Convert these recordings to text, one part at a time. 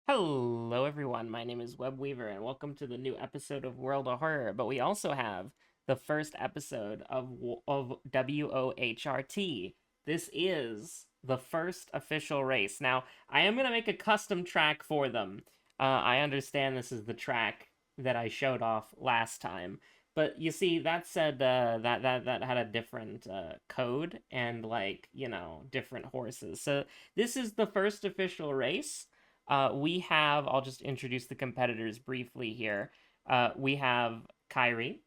Hello everyone, my name is Webweaver and welcome to the new episode of World of Horror, but we also have the first episode of WoHRT. This is the first official race. Now, I am going to make a custom track for them. I understand this is the track that I showed off last time, but you see, that said, that had a different code and, different horses. So this is the first official race. We have, I'll just introduce the competitors briefly here. We have Kairi.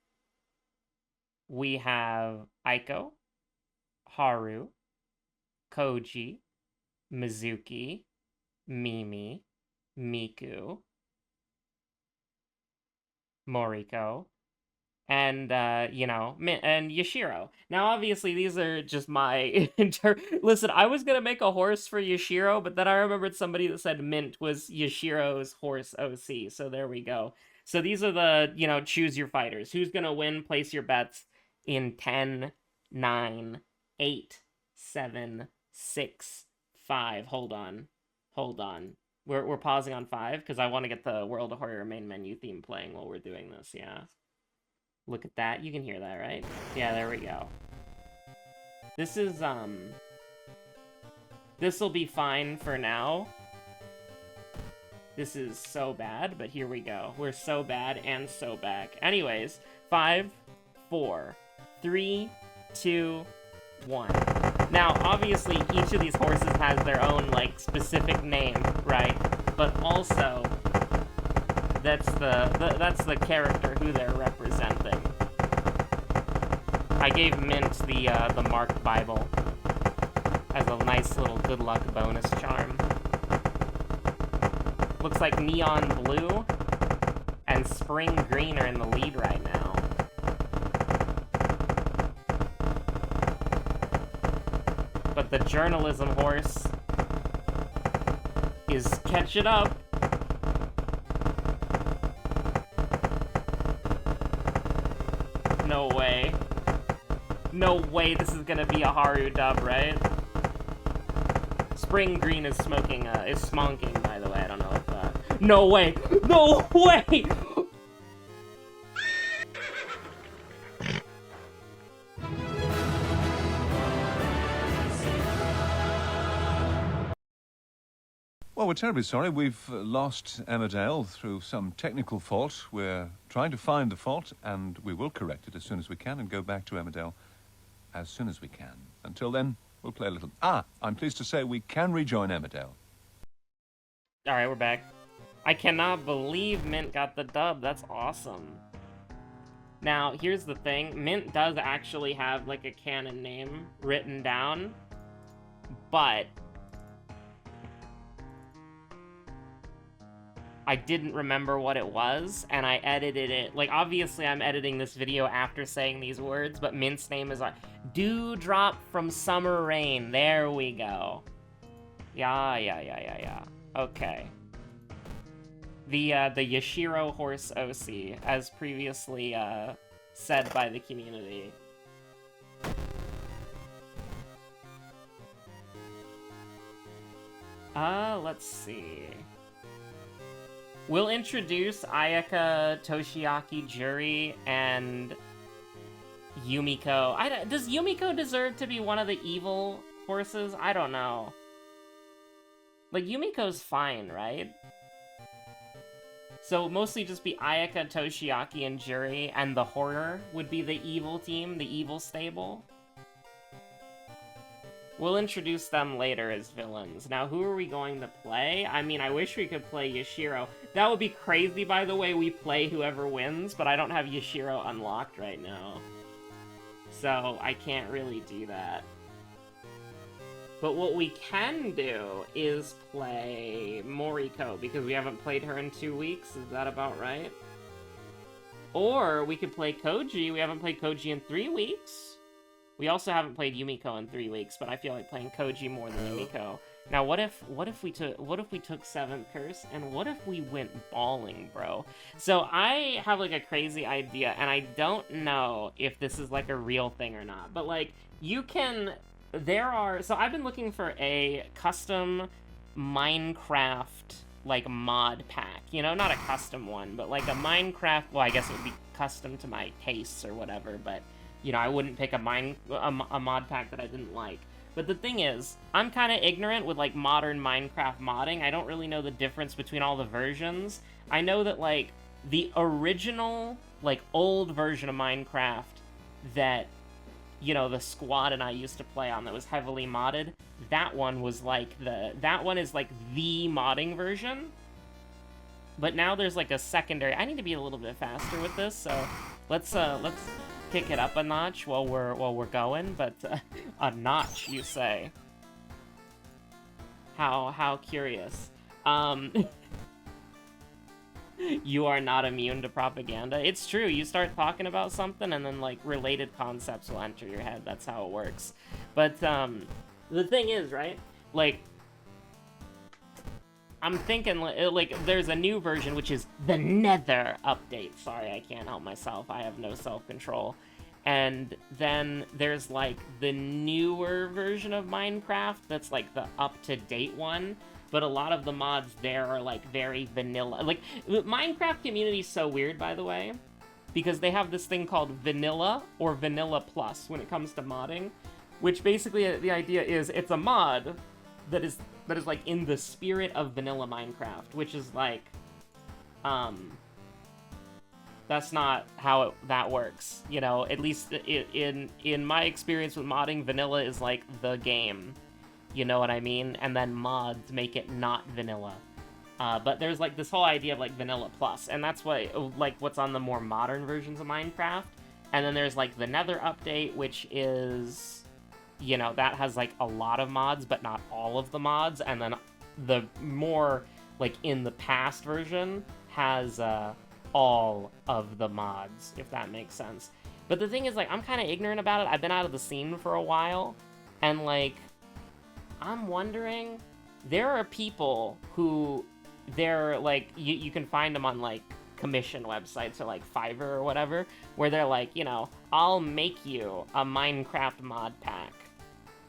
We have Aiko, Haru, Koji, Mizuki, Mimi, Miku, Moriko, and and Yashiro. Now, obviously, these are just my Listen, I was gonna make a horse for Yashiro, but then I remembered somebody that said Mint was Yashiro's horse OC. So there we go. So these are the choose your fighters. Who's gonna win? Place your bets in 10, 9, 8, 7, 6, 5. Hold on. We're pausing on 5 because I want to get the World of Horror main menu theme playing while we're doing this. Yeah. Look at that. You can hear that, right? Yeah, there we go. This is, this'll be fine for now. This is so bad, but here we go. We're so bad and so back. Anyways, 5, 4, 3, 2, 1. Now, obviously, each of these horses has their own, specific name, right? But also, that's the character who they're representing. I gave Mint the marked Bible as a nice little good luck bonus charm. Looks like Neon Blue and Spring Green are in the lead right now. But the journalism horse is catching up. No way. No way this is gonna be a Haru dub, right? Spring Green is smoking, is smonking, by the way. I don't know if, No way! No way! Well, we're terribly sorry. We've lost Emmerdale through some technical fault. We're trying to find the fault, and we will correct it as soon as we can and go back to Emmerdale as soon as we can. Until then, we'll play a little... I'm pleased to say we can rejoin Emmerdale. Alright, we're back. I cannot believe Mint got the dub. That's awesome. Now, here's the thing. Mint does actually have, a canon name written down, but I didn't remember what it was, and I edited it. Obviously, I'm editing this video after saying these words, but Mint's name is Dewdrop from Summer Rain. There we go. Yeah. Okay. The Yashiro horse OC, as previously said by the community. Let's see. We'll introduce Ayaka, Toshiaki, Juri, and Yumiko. Does Yumiko deserve to be one of the evil horses? I don't know. Yumiko's fine, right? So mostly just be Ayaka, Toshiaki, and Juri, and the Horror would be the evil team, the evil stable. We'll introduce them later as villains. Now, who are we going to play? I mean, I wish we could play Yashiro. That would be crazy, by the way, we play whoever wins, but I don't have Yashiro unlocked right now. So, I can't really do that. But what we can do is play Moriko, because we haven't played her in 2 weeks. Is that about right? Or we could play Koji. We haven't played Koji in 3 weeks. We also haven't played Yumiko in 3 weeks, but I feel like playing Koji more than Yumiko. Now, what if we took Seventh Curse, and what if we went balling, bro? So I have a crazy idea, and I don't know if this is a real thing or not. But you can. So I've been looking for a custom Minecraft like mod pack, you know, not a custom one, but like a Minecraft, well, I guess it would be custom to my tastes or whatever, but, you know, I wouldn't pick a mod pack that I didn't like. But the thing is, I'm kind of ignorant with, like, modern Minecraft modding. I don't really know the difference between all the versions. I know that, like, the original, like, old version of Minecraft that, you know, the squad and I used to play on that was heavily modded, that one was, like, that one is, like, the modding version. But now there's, like, a secondary... I need to be a little bit faster with this, so let's kick it up a notch while we're going, but a notch, you say? How curious. You are not immune to propaganda. It's true, you start talking about something and then, like, related concepts will enter your head. That's how it works. But, the thing is, right? Like, I'm thinking, like, there's a new version, which is the Nether update. Sorry, I can't help myself. I have no self-control. And then there's, like, the newer version of Minecraft that's, like, the up-to-date one. But a lot of the mods there are, like, very vanilla. Like, the Minecraft community is so weird, by the way, because they have this thing called Vanilla or Vanilla Plus when it comes to modding, which basically the idea is it's a mod that is like in the spirit of vanilla Minecraft, which is like, that's not how that works, you know. At least in my experience with modding, vanilla is like the game, you know what I mean? And then mods make it not vanilla. But there's like this whole idea of like Vanilla Plus, and that's what, like, what's on the more modern versions of Minecraft. And then there's like the Nether update, which is, you know, that has like a lot of mods, but not all of the mods. And then the more like in the past version has all of the mods, if that makes sense. But the thing is, like, I'm kind of ignorant about it. I've been out of the scene for a while, and like, I'm wondering, there are people who, they're like, you can find them on like commission websites or like Fiverr or whatever, where they're like, you know, I'll make you a Minecraft mod pack.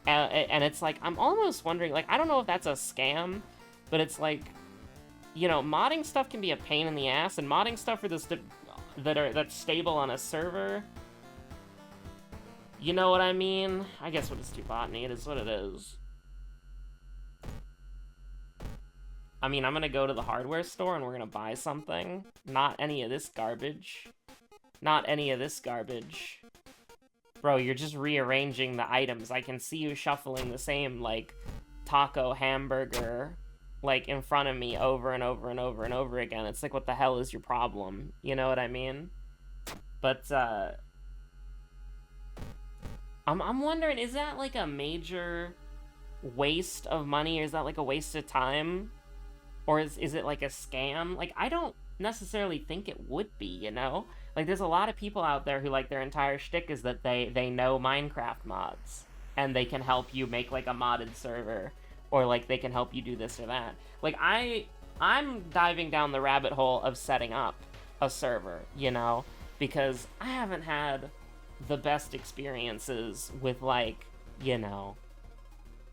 And it's like, I'm almost wondering, like, I don't know if that's a scam, but it's like, you know, modding stuff can be a pain in the ass, and modding stuff for this that's stable on a server, you know what I mean? I guess what it's too botany, it is what it is. I mean, I'm gonna go to the hardware store and we're gonna buy something. Not any of this garbage. Not any of this garbage. Bro, you're just rearranging the items. I can see you shuffling the same, like, taco hamburger, like, in front of me over and over and over and over again. It's like, what the hell is your problem? You know what I mean? But, I'm wondering, is that, like, a major waste of money, or is that, like, a waste of time? Or is it, like, a scam? Like, I don't necessarily think it would be, you know? Like, there's a lot of people out there who, like, their entire shtick is that they know Minecraft mods, and they can help you make, like, a modded server, or, like, they can help you do this or that. Like, I'm diving down the rabbit hole of setting up a server, you know? Because I haven't had the best experiences with, like, you know,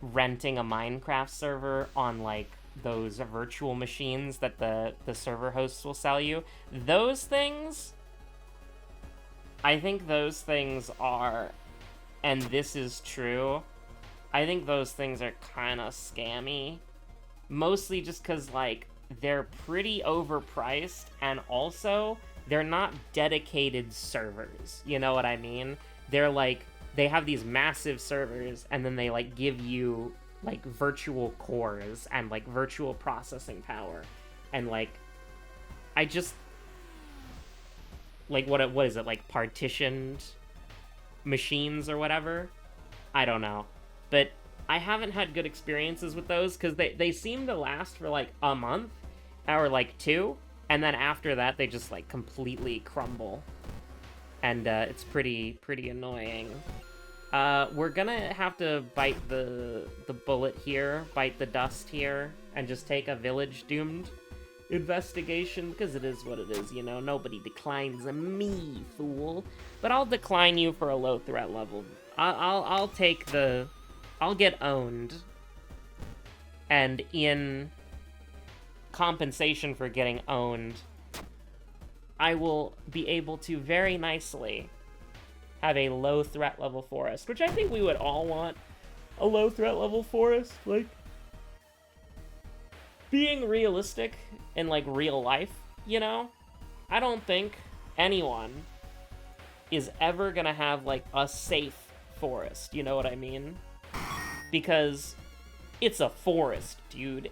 renting a Minecraft server on, like, those virtual machines that the server hosts will sell you. Those things, I think those things are, and this is true, I think those things are kind of scammy. Mostly just because, like, they're pretty overpriced, and also, they're not dedicated servers. You know what I mean? They're, like, they have these massive servers, and then they, like, give you, like, virtual cores and, like, virtual processing power. And, like, I just, like, what is it, like, partitioned machines or whatever? I don't know. But I haven't had good experiences with those, because they seem to last for, like, a month, or, like, 2, and then after that, they just, like, completely crumble. And, it's pretty annoying. We're gonna have to bite the bullet here, bite the dust here, and just take a village doomed investigation, because it is what it is, you know? Nobody declines me, fool. But I'll decline you for a low threat level. I'll take the... I'll get owned. And in compensation for getting owned, I will be able to very nicely have a low threat level forest, which I think we would all want. A low threat level forest, like, being realistic in, like, real life, you know? I don't think anyone is ever gonna have, like, a safe forest, you know what I mean? Because it's a forest, dude.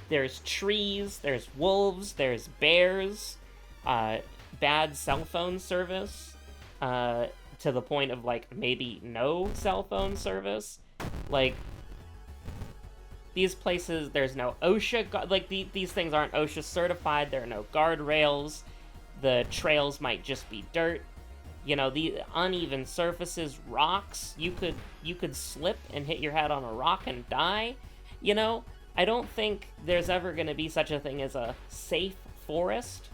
There's trees, there's wolves, there's bears, bad cell phone service, to the point of, like, maybe no cell phone service. Like, these places, there's no OSHA, like, these things aren't OSHA certified, there are no guardrails, the trails might just be dirt, you know, the uneven surfaces, rocks, you could slip and hit your head on a rock and die, you know? I don't think there's ever gonna be such a thing as a safe forest.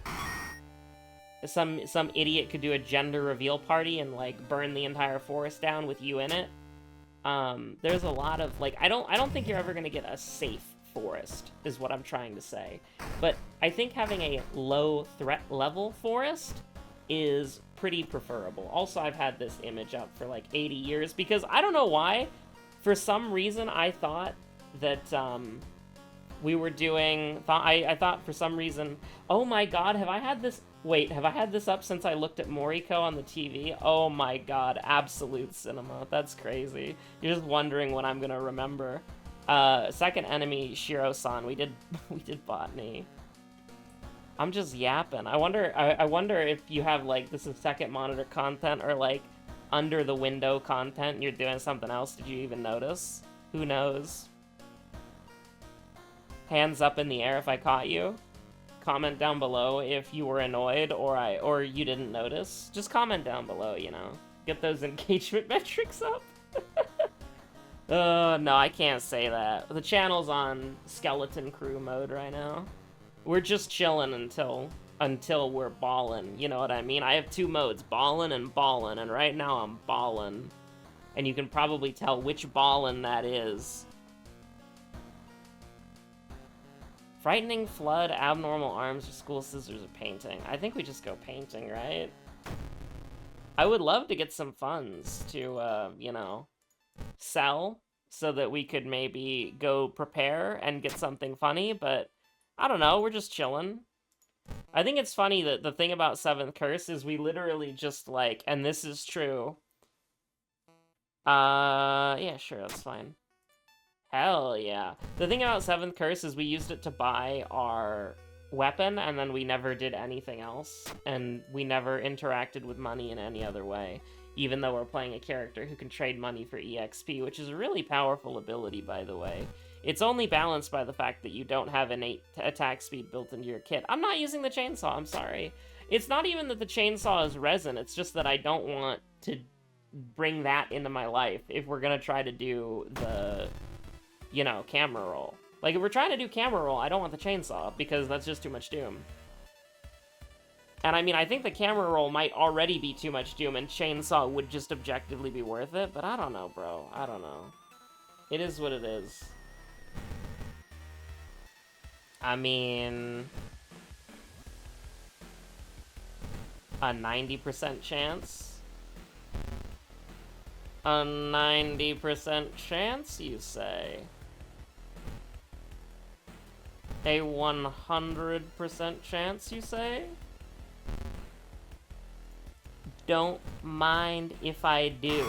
Some idiot could do a gender reveal party and, like, burn the entire forest down with you in it. There's a lot of, like, I don't think you're ever gonna get a safe forest, is what I'm trying to say. But I think having a low threat level forest is pretty preferable. Also, I've had this image up for, like, 80 years, because I don't know why, for some reason I thought that, we were doing, I thought for some reason, oh my god, have I had this up since I looked at Moriko on the TV? Oh my god, absolute cinema. That's crazy. You're just wondering when I'm gonna remember. Second enemy, Shiro-san. We did botany. I'm just yapping. I wonder if you have, like, this is second monitor content or, like, under the window content and you're doing something else. Did you even notice? Who knows? Hands up in the air if I caught you. Comment down below if you were annoyed or you didn't notice. Just comment down below, you know. Get those engagement metrics up. No, I can't say that. The channel's on skeleton crew mode right now. We're just chilling until we're ballin', you know what I mean? I have two modes, ballin' and ballin', and right now I'm ballin'. And you can probably tell which ballin' that is. Frightening flood, abnormal arms, or school scissors, or painting. I think we just go painting, right? I would love to get some funds to, you know, sell so that we could maybe go prepare and get something funny, but I don't know, we're just chilling. I think it's funny that the thing about 7th Curse is we literally just, like, and this is true. Yeah, sure, that's fine. Hell yeah. The thing about 7th Curse is we used it to buy our weapon, and then we never did anything else, and we never interacted with money in any other way, even though we're playing a character who can trade money for EXP, which is a really powerful ability, by the way. It's only balanced by the fact that you don't have innate attack speed built into your kit. I'm not using the chainsaw, I'm sorry. It's not even that the chainsaw is resin, it's just that I don't want to bring that into my life if we're gonna try to do the, you know, camera roll. Like, if we're trying to do camera roll, I don't want the chainsaw, because that's just too much doom. And I mean, I think the camera roll might already be too much doom, and chainsaw would just objectively be worth it, but I don't know, bro. I don't know. It is what it is. I mean, a 90% chance? A 90% chance, you say? A 100% chance, you say? Don't mind if I do.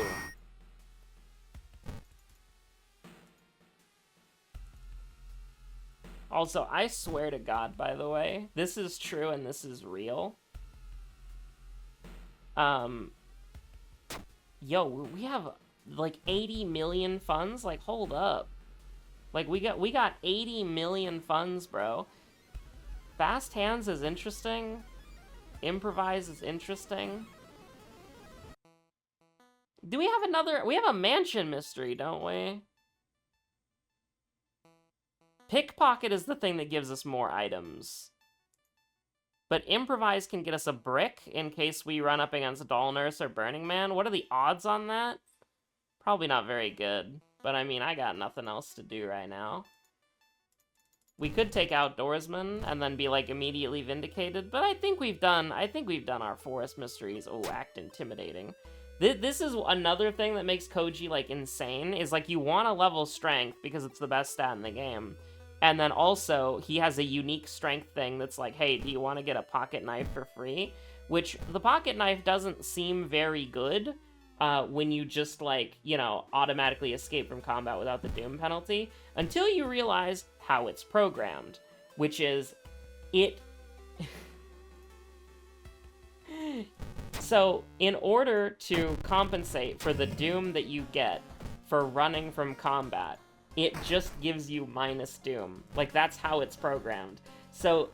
Also, I swear to God, by the way, this is true and this is real. Yo, we have, like, 80 million funds? Like, hold up. Like, we got 80 million funds, bro. Fast hands is interesting. Improvise is interesting. Do we have another... We have a mansion mystery, don't we? Pickpocket is the thing that gives us more items. But Improvise can get us a brick in case we run up against Doll Nurse or Burning Man. What are the odds on that? Probably not very good. But I mean, I got nothing else to do right now. We could take Outdoorsman and then be, like, immediately vindicated, but I think we've done our Forest Mysteries. Oh, act intimidating. This is another thing that makes Koji, like, insane, is, like, you want to level strength because it's the best stat in the game. And then also, he has a unique strength thing that's like, hey, do you want to get a pocket knife for free? Which, the pocket knife doesn't seem very good when you just, like, you know, automatically escape from combat without the doom penalty, until you realize how it's programmed, which is, it... So, in order to compensate for the doom that you get for running from combat, it just gives you minus doom. Like, that's how it's programmed. So,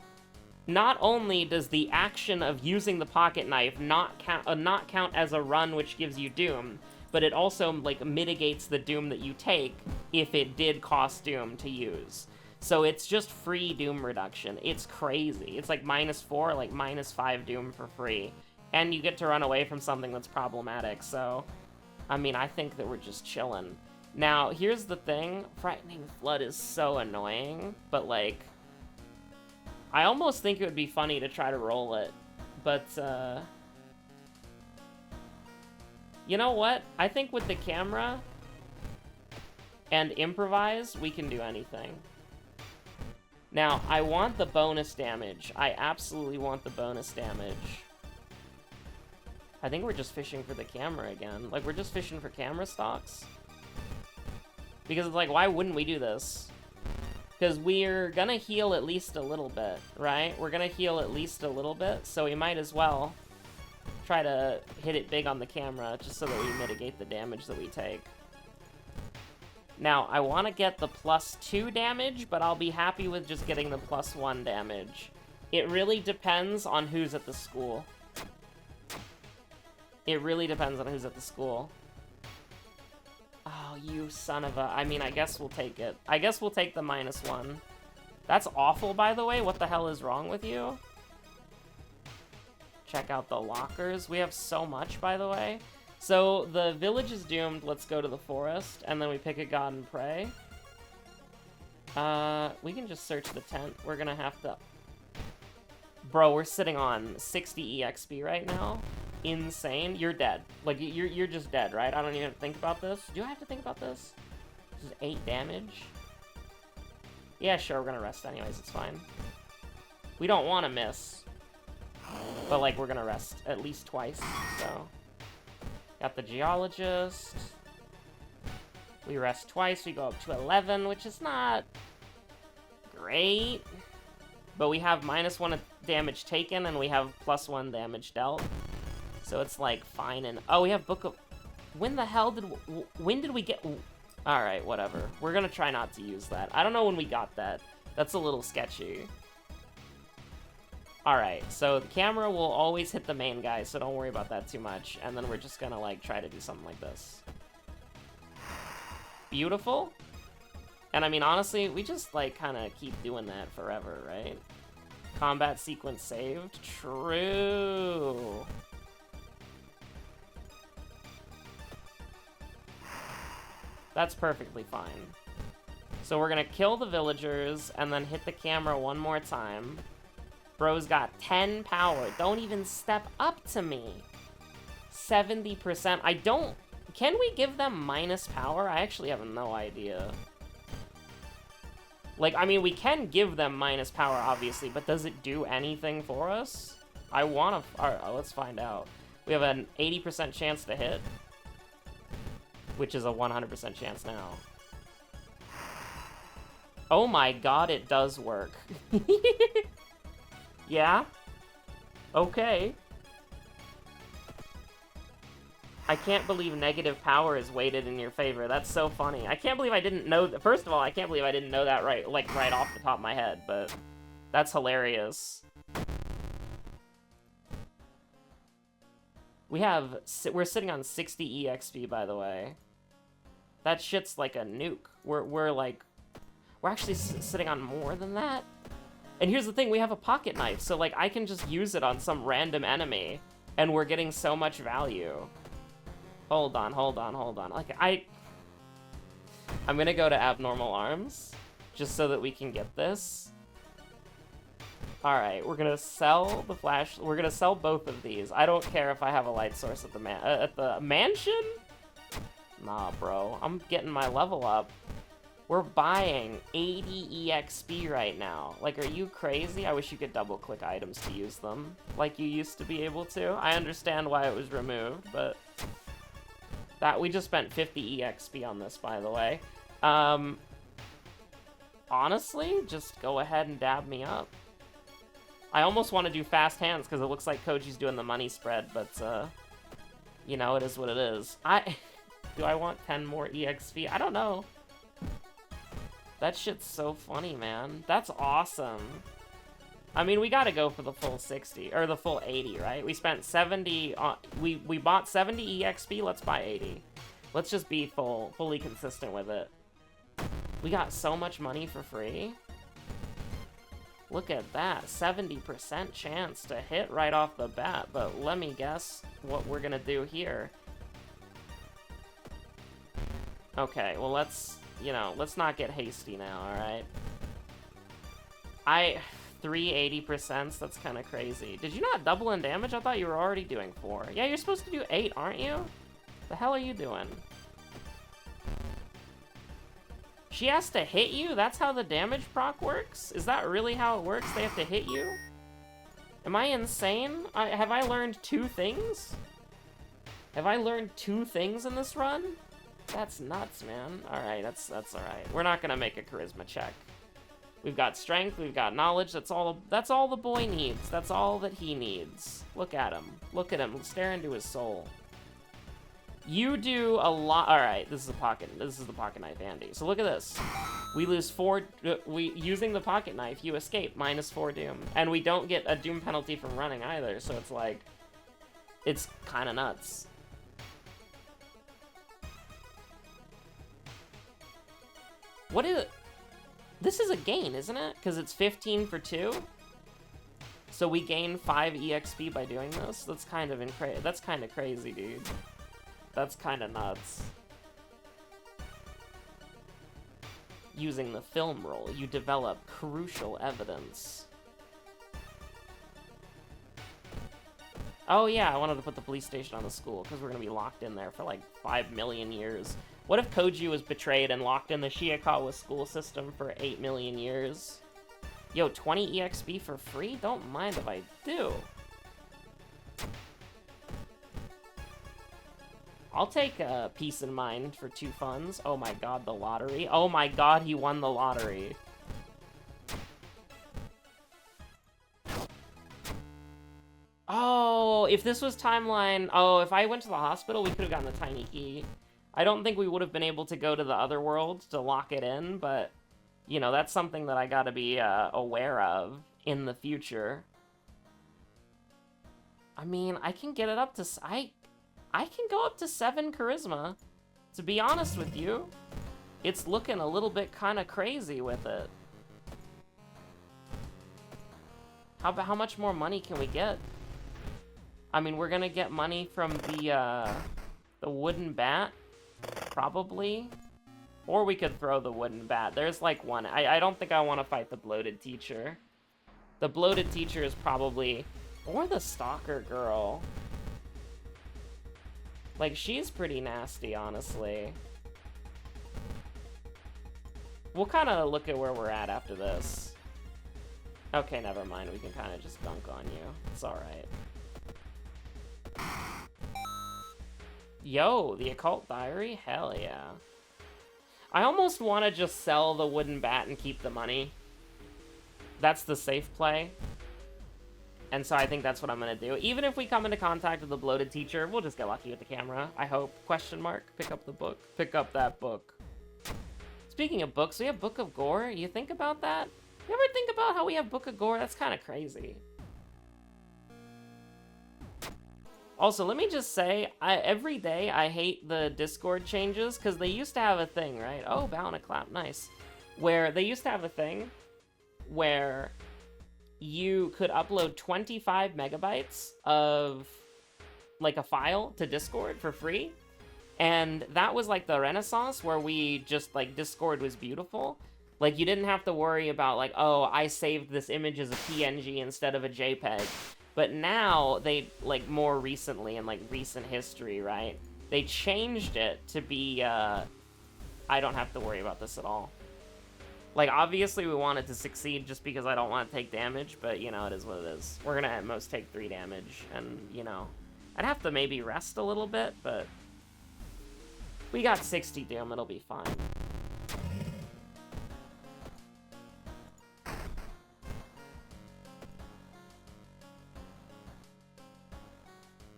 not only does the action of using the pocket knife not count as a run which gives you doom, but it also, like, mitigates the doom that you take if it did cost doom to use. So it's just free doom reduction. It's crazy. It's like -4, like -5 doom for free. And you get to run away from something that's problematic, so... I mean, I think that we're just chilling. Now, here's the thing. Frightening Flood is so annoying, but, like... I almost think it would be funny to try to roll it, but, you know what? I think with the camera and improvise, we can do anything. Now, I want the bonus damage. I absolutely want the bonus damage. I think we're just fishing for the camera again. Like, we're just fishing for camera stocks. Because it's like, why wouldn't we do this? Because we're gonna heal at least a little bit, right? We're gonna heal at least a little bit, so we might as well try to hit it big on the camera, just so that we mitigate the damage that we take. Now, I want to get the +2 damage, but I'll be happy with just getting the +1 damage. It really depends on who's at the school. It really depends on who's at the school. Oh, you son of a... I mean, I guess we'll take it. I guess we'll take the -1. That's awful, by the way. What the hell is wrong with you? Check out the lockers. We have so much, by the way. So, the village is doomed. Let's go to the forest, and then we pick a god and pray. We can just search the tent. We're gonna have to... Bro, we're sitting on 60 EXP right now. Insane. You're dead. Like, you're just dead, right? I don't even have to think about this. Do I have to think about this? This is 8 damage. Yeah, sure, we're gonna rest anyways. It's fine. We don't want to miss. But, like, we're gonna rest at least twice, so... Got the geologist. We rest twice. We go up to 11, which is not great. But we have -1 damage taken, and we have +1 damage dealt. So it's, like, fine. And oh, we have Book of... When the hell did... When did we get... Alright, whatever. We're gonna try not to use that. I don't know when we got that. That's a little sketchy. Alright, so the camera will always hit the main guy, so don't worry about that too much. And then we're just gonna, like, try to do something like this. Beautiful. And, I mean, honestly, we just, like, kind of keep doing that forever, right? Combat sequence saved. True. That's perfectly fine. So we're gonna kill the villagers, and then hit the camera one more time. Bro's got 10 power. Don't even step up to me. 70%. I don't... Can we give them minus power? I actually have no idea. Like, I mean, we can give them minus power, obviously, but does it do anything for us? I want to... Alright, let's find out. We have an 80% chance to hit, which is a 100% chance now. Oh my god, it does work. Yeah? Okay. I can't believe negative power is weighted in your favor. That's so funny. I can't believe I didn't know... First of all, I can't believe I didn't know that right off the top of my head, but that's hilarious. We're sitting on 60 EXP, by the way. That shit's like a nuke. We're actually sitting on more than that. And here's the thing, we have a pocket knife, so, like, I can just use it on some random enemy, and we're getting so much value. Hold on. Like, I'm gonna go to Abnormal Arms, just so that we can get this. Alright, we're gonna sell the flash. We're gonna sell both of these. I don't care if I have a light source at the mansion? Nah, bro. I'm getting my level up. We're buying 80 EXP right now. Like, are you crazy? I wish you could double-click items to use them, like you used to be able to. I understand why it was removed, but... we just spent 50 EXP on this, by the way. Honestly, just go ahead and dab me up. I almost want to do fast hands, because it looks like Koji's doing the money spread, but, you know, it is what it is. Do I want 10 more EXP? I don't know. That shit's so funny, man. That's awesome. I mean, we gotta go for the full 60, or the full 80, right? We spent 70 on... We bought 70 EXP, let's buy 80. Let's just be fully consistent with it. We got so much money for free. Look at that, 70% chance to hit right off the bat, but let me guess what we're gonna do here. Okay, well let's not get hasty now, alright? 380%, that's kind of crazy. Did you not double in damage? I thought you were already doing 4. Yeah, you're supposed to do 8, aren't you? The hell are you doing? She has to hit you? That's how the damage proc works? Is that really how it works? They have to hit you? Am I insane? Have I learned 2 things? Have I learned 2 things in this run? That's nuts, man. Alright, that's alright. We're not gonna make a charisma check. We've got strength, we've got knowledge, that's all the boy needs. That's all that he needs. Look at him. Look at him. Stare into his soul. You do a lot. Alright, this is the pocket knife Andy. So look at this. We lose 4 using the pocket knife, you escape, -4 doom. And we don't get a doom penalty from running either, so it's like, it's kinda nuts. What is it? This is a gain, isn't it? Because it's 15 for 2. So we gain 5 EXP by doing this? That's kind of crazy, dude. That's kind of nuts. Using the film roll, you develop crucial evidence. Oh yeah, I wanted to put the police station on the school, because we're going to be locked in there for like 5 million years. What if Koji was betrayed and locked in the Shiikawa school system for 8 million years? Yo, 20 EXP for free? Don't mind if I do. I'll take peace in mind for 2 funds. Oh my god, the lottery. Oh my god, he won the lottery. Oh, if this was timeline... Oh, if I went to the hospital, we could have gotten the tiny key. I don't think we would have been able to go to the other world to lock it in, but, you know, that's something that I gotta be aware of in the future. I mean, I can get it up to... I can go up to 7 charisma. To be honest with you, it's looking a little bit kind of crazy with it. How much more money can we get? I mean, we're gonna get money from the wooden bat, probably. Or we could throw the wooden bat. There's like one. I don't think I want to fight the bloated teacher. The bloated teacher is probably... Or the stalker girl. Like, she's pretty nasty, honestly. We'll kind of look at where we're at after this. Okay, never mind. We can kind of just dunk on you. It's alright. Yo, the occult diary? Hell yeah. I almost want to just sell the wooden bat and keep the money. That's the safe play. And so I think that's what I'm going to do. Even if we come into contact with the bloated teacher, we'll just get lucky with the camera. I hope. Question mark. Pick up the book. Pick up that book. Speaking of books, we have Book of Gore. You think about that? You ever think about how we have Book of Gore? That's kind of crazy. Also, let me just say, every day I hate the Discord changes, because they used to have a thing, right? Oh, bow and a clap, nice. Where they used to have a thing where you could upload 25 megabytes of, like, a file to Discord for free. And that was, like, the Renaissance, where we just, like, Discord was beautiful. Like, you didn't have to worry about, like, oh, I saved this image as a PNG instead of a JPEG. But now, like, more recently, in, like, recent history, right? They changed it to be, I don't have to worry about this at all. Like, obviously we want it to succeed just because I don't want to take damage, but, you know, it is what it is. We're gonna at most take 3 damage, and, you know, I'd have to maybe rest a little bit, but we got 60 doom, it'll be fine.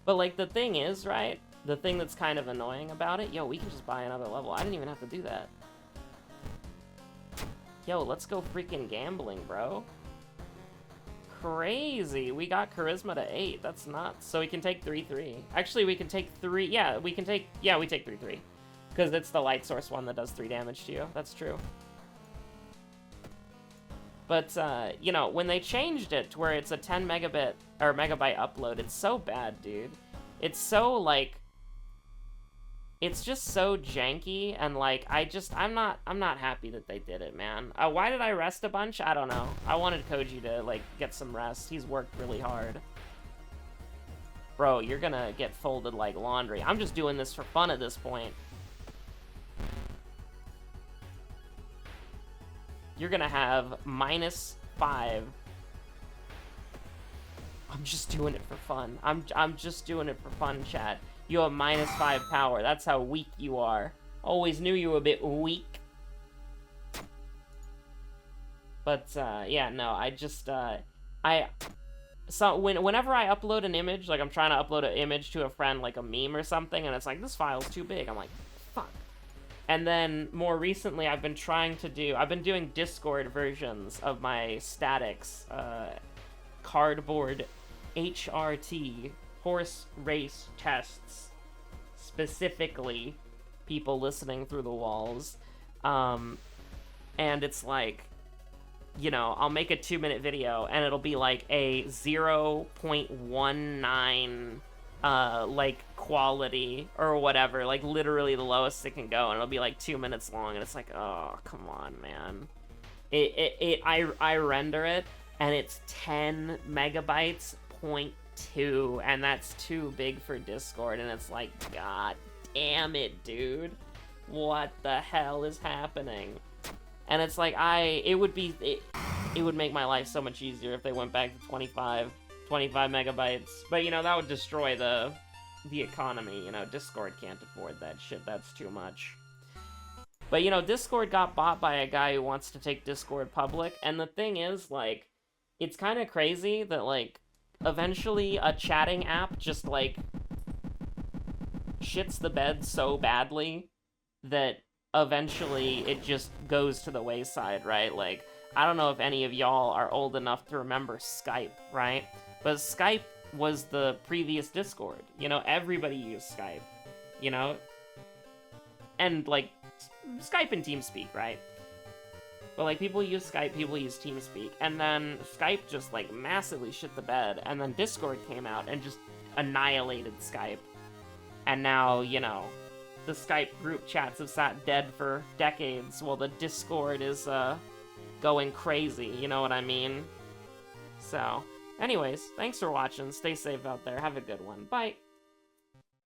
But, like, the thing is, right? The thing that's kind of annoying about it... Yo, we can just buy another level. I didn't even have to do that. Yo, let's go freaking gambling, bro. Crazy. We got Charisma to 8. That's nuts. So we can take 3-3. Actually, we can take 3... Yeah, we can take... Yeah, we take 3-3. Because it's the light source one that does 3 damage to you. That's true. But, you know, when they changed it to where it's a 10 megabit or megabyte upload, it's so bad, dude. It's so, like, it's just so janky, and, like, I'm not happy that they did it, man. Why did I rest a bunch? I don't know. I wanted Koji to, like, get some rest. He's worked really hard. Bro, you're gonna get folded like laundry. I'm just doing this for fun at this point. You're gonna have -5. I'm just doing it for fun. I'm just doing it for fun, chat. You have -5 power. That's how weak you are. Always knew you were a bit weak. But, yeah, no, I just, so whenever I upload an image, like I'm trying to upload an image to a friend, like a meme or something, and it's like, this file's too big. I'm like, fuck. And then more recently, I've been doing Discord versions of my statics, cardboard WoHRT, horse race tests, specifically people listening through the walls. And it's like, you know, I'll make a 2-minute video and it'll be like a 0.19 like quality or whatever, like literally the lowest it can go, and it'll be like 2 minutes long, and it's like, oh, come on, man. I render it and it's 10 megabytes, 0.2, and that's too big for Discord, and it's like, god damn it, dude. What the hell is happening? And it's like, it would make my life so much easier if they went back to 25 megabytes. But, you know, that would destroy the economy. You know, Discord can't afford that shit. That's too much. But, you know, Discord got bought by a guy who wants to take Discord public. And the thing is, like, it's kind of crazy that, like, eventually a chatting app just, like, shits the bed so badly that eventually it just goes to the wayside, right? Like, I don't know if any of y'all are old enough to remember Skype, right? But Skype was the previous Discord. You know, everybody used Skype, you know? And, like, Skype and TeamSpeak, right? But, like, people use Skype, people use TeamSpeak, and then Skype just, like, massively shit the bed, and then Discord came out and just annihilated Skype. And now, you know, the Skype group chats have sat dead for decades while the Discord is, going crazy, you know what I mean? So, anyways, thanks for watching, stay safe out there, have a good one, bye!